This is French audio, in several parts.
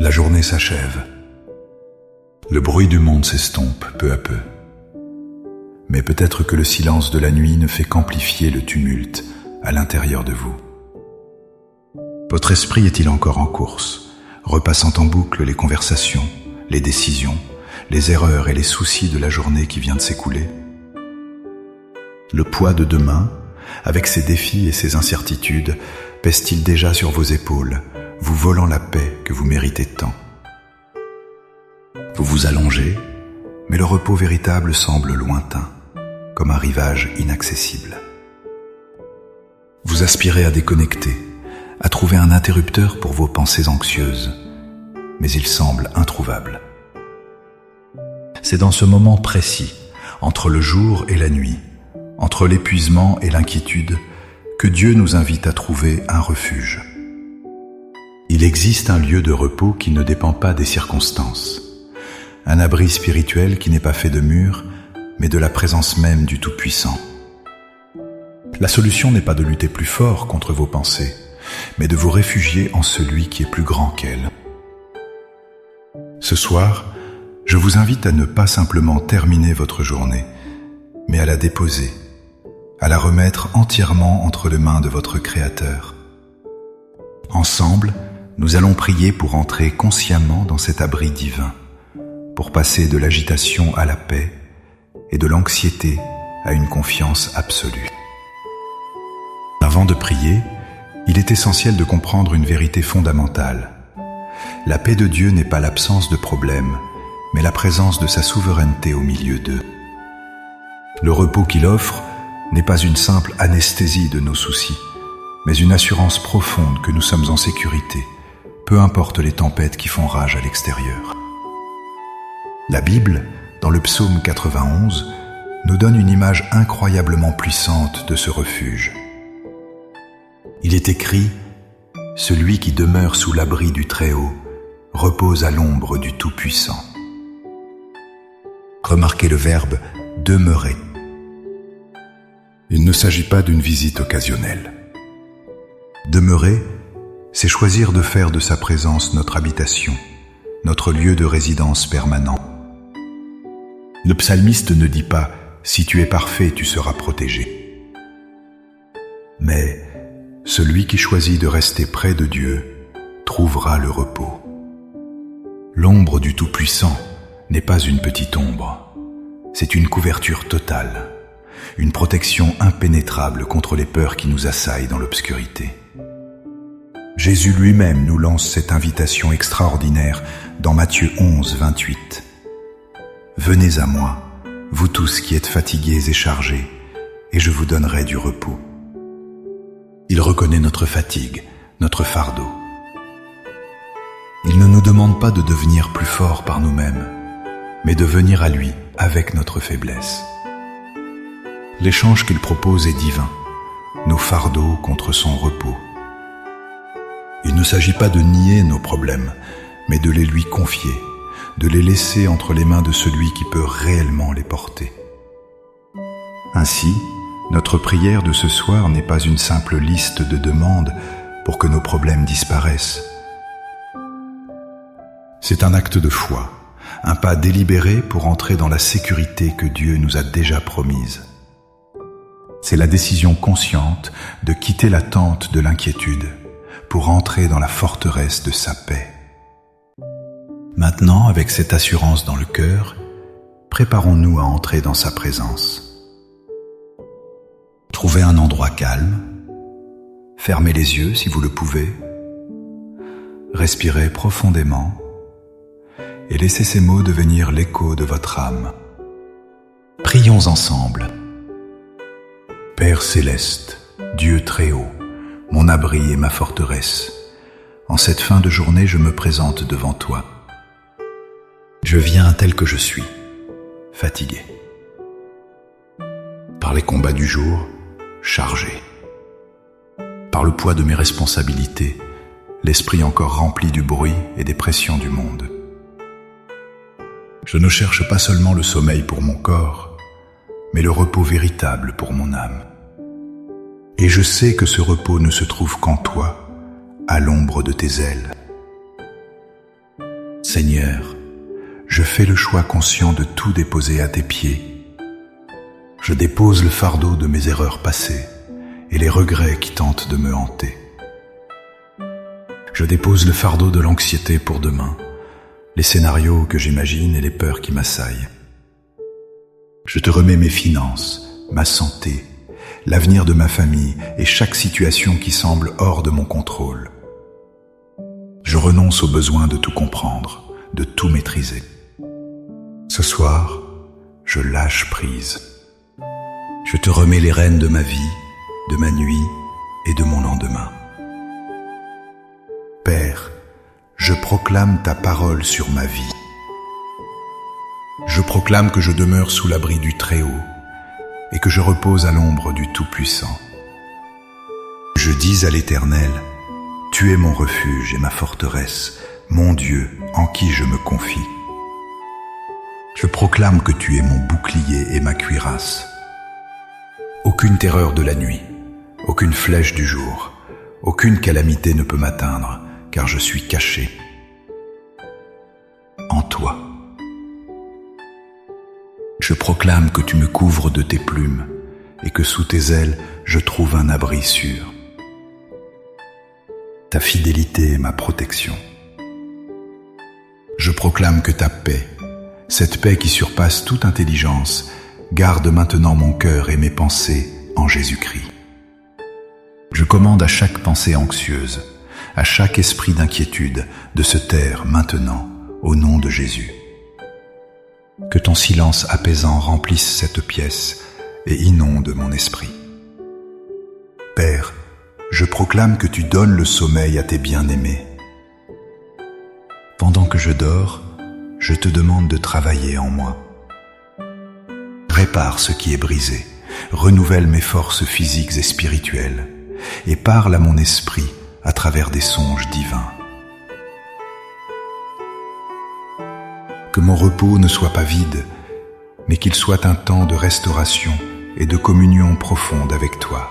La journée s'achève. Le bruit du monde s'estompe peu à peu. Mais peut-être que le silence de la nuit ne fait qu'amplifier le tumulte à l'intérieur de vous. Votre esprit est-il encore en course, repassant en boucle les conversations, les décisions, les erreurs et les soucis de la journée qui vient de s'écouler? Le poids de demain, avec ses défis et ses incertitudes, pèse-t-il déjà sur vos épaules, vous volant la paix que vous méritez tant? Vous vous allongez, mais le repos véritable semble lointain, comme un rivage inaccessible. Vous aspirez à déconnecter, à trouver un interrupteur pour vos pensées anxieuses, mais il semble introuvable. C'est dans ce moment précis, entre le jour et la nuit, entre l'épuisement et l'inquiétude, que Dieu nous invite à trouver un refuge. Il existe un lieu de repos qui ne dépend pas des circonstances, un abri spirituel qui n'est pas fait de murs, mais de la présence même du Tout-Puissant. La solution n'est pas de lutter plus fort contre vos pensées, mais de vous réfugier en celui qui est plus grand qu'elles. Ce soir, je vous invite à ne pas simplement terminer votre journée, mais à la déposer, à la remettre entièrement entre les mains de votre Créateur. Ensemble, nous allons prier pour entrer consciemment dans cet abri divin, pour passer de l'agitation à la paix et de l'anxiété à une confiance absolue. Avant de prier, il est essentiel de comprendre une vérité fondamentale. La paix de Dieu n'est pas l'absence de problèmes, mais la présence de sa souveraineté au milieu d'eux. Le repos qu'il offre n'est pas une simple anesthésie de nos soucis, mais une assurance profonde que nous sommes en sécurité, peu importe les tempêtes qui font rage à l'extérieur. La Bible, dans le psaume 91, nous donne une image incroyablement puissante de ce refuge. Il est écrit « Celui qui demeure sous l'abri du Très-Haut repose à l'ombre du Tout-Puissant ». Remarquez le verbe « demeurer ». Il ne s'agit pas d'une visite occasionnelle. Demeurer, c'est choisir de faire de sa présence notre habitation, notre lieu de résidence permanent. Le psalmiste ne dit pas « si tu es parfait, tu seras protégé ». Mais celui qui choisit de rester près de Dieu trouvera le repos. L'ombre du Tout-Puissant n'est pas une petite ombre, c'est une couverture totale, une protection impénétrable contre les peurs qui nous assaillent dans l'obscurité. Jésus lui-même nous lance cette invitation extraordinaire dans Matthieu 11, 28. « Venez à moi, vous tous qui êtes fatigués et chargés, et je vous donnerai du repos. » Il reconnaît notre fatigue, notre fardeau. Il ne nous demande pas de devenir plus forts par nous-mêmes, mais de venir à lui avec notre faiblesse. L'échange qu'il propose est divin, nos fardeaux contre son repos. Il ne s'agit pas de nier nos problèmes, mais de les lui confier, de les laisser entre les mains de celui qui peut réellement les porter. Ainsi, notre prière de ce soir n'est pas une simple liste de demandes pour que nos problèmes disparaissent. C'est un acte de foi, un pas délibéré pour entrer dans la sécurité que Dieu nous a déjà promise. C'est la décision consciente de quitter la tente de l'inquiétude pour entrer dans la forteresse de sa paix. Maintenant, avec cette assurance dans le cœur, préparons-nous à entrer dans sa présence. Trouvez un endroit calme, fermez les yeux si vous le pouvez, respirez profondément et laissez ces mots devenir l'écho de votre âme. Prions ensemble. Père céleste, Dieu très haut, mon abri et ma forteresse, en cette fin de journée je me présente devant toi. Je viens tel que je suis, fatigué. Par les combats du jour, chargé. Par le poids de mes responsabilités, l'esprit encore rempli du bruit et des pressions du monde. Je ne cherche pas seulement le sommeil pour mon corps, mais le repos véritable pour mon âme. Et je sais que ce repos ne se trouve qu'en toi, à l'ombre de tes ailes. Seigneur, je fais le choix conscient de tout déposer à tes pieds. Je dépose le fardeau de mes erreurs passées et les regrets qui tentent de me hanter. Je dépose le fardeau de l'anxiété pour demain, les scénarios que j'imagine et les peurs qui m'assaillent. Je te remets mes finances, ma santé, l'avenir de ma famille et chaque situation qui semble hors de mon contrôle. Je renonce au besoin de tout comprendre, de tout maîtriser. Ce soir, je lâche prise. Je te remets les rênes de ma vie, de ma nuit et de mon lendemain. Père, je proclame ta parole sur ma vie. Je proclame que je demeure sous l'abri du Très-Haut et que je repose à l'ombre du Tout-Puissant. Je dis à l'Éternel, tu es mon refuge et ma forteresse, mon Dieu en qui je me confie. Je proclame que tu es mon bouclier et ma cuirasse. Aucune terreur de la nuit, aucune flèche du jour, aucune calamité ne peut m'atteindre, car je suis caché en toi. Je proclame que tu me couvres de tes plumes et que sous tes ailes, je trouve un abri sûr. Ta fidélité est ma protection. Je proclame que ta paix, cette paix qui surpasse toute intelligence, garde maintenant mon cœur et mes pensées en Jésus-Christ. Je commande à chaque pensée anxieuse, à chaque esprit d'inquiétude de se taire maintenant au nom de Jésus. Que ton silence apaisant remplisse cette pièce et inonde mon esprit. Père, je proclame que tu donnes le sommeil à tes bien-aimés. Pendant que je dors, je te demande de travailler en moi. Répare ce qui est brisé, renouvelle mes forces physiques et spirituelles, et parle à mon esprit à travers des songes divins. Que mon repos ne soit pas vide, mais qu'il soit un temps de restauration et de communion profonde avec toi.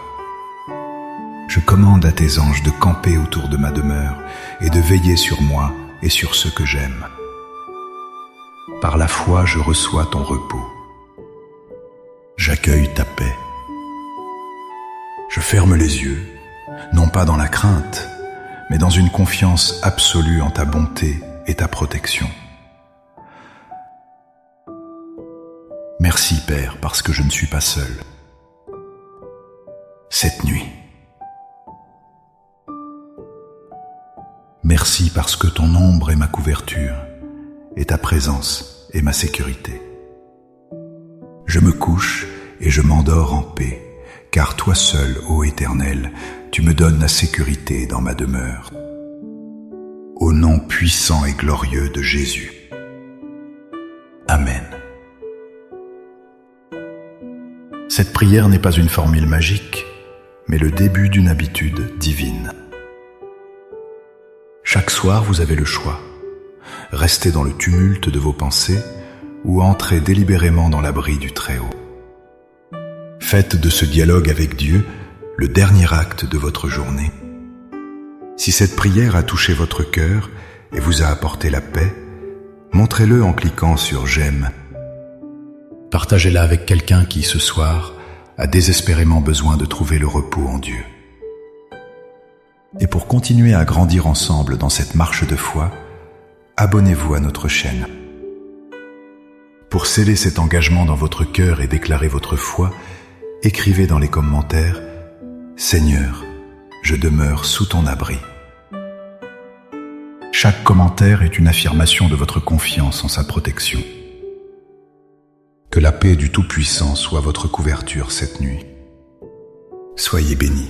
Je commande à tes anges de camper autour de ma demeure et de veiller sur moi et sur ceux que j'aime. Par la foi, je reçois ton repos. J'accueille ta paix. Je ferme les yeux, non pas dans la crainte, mais dans une confiance absolue en ta bonté et ta protection. Merci Père, parce que je ne suis pas seul. Cette nuit. Merci parce que ton ombre est ma couverture, et ta présence est ma sécurité. Je me couche et je m'endors en paix, car toi seul, ô Éternel, tu me donnes la sécurité dans ma demeure. Au nom puissant et glorieux de Jésus. Amen. Cette prière n'est pas une formule magique, mais le début d'une habitude divine. Chaque soir, vous avez le choix. Rester dans le tumulte de vos pensées ou entrer délibérément dans l'abri du Très-Haut. Faites de ce dialogue avec Dieu le dernier acte de votre journée. Si cette prière a touché votre cœur et vous a apporté la paix, montrez-le en cliquant sur « J'aime ». Partagez-la avec quelqu'un qui, ce soir, a désespérément besoin de trouver le repos en Dieu. Et pour continuer à grandir ensemble dans cette marche de foi, abonnez-vous à notre chaîne. Pour sceller cet engagement dans votre cœur et déclarer votre foi, écrivez dans les commentaires « Seigneur, je demeure sous ton abri ». Chaque commentaire est une affirmation de votre confiance en sa protection. Que la paix du Tout-Puissant soit votre couverture cette nuit. Soyez bénis.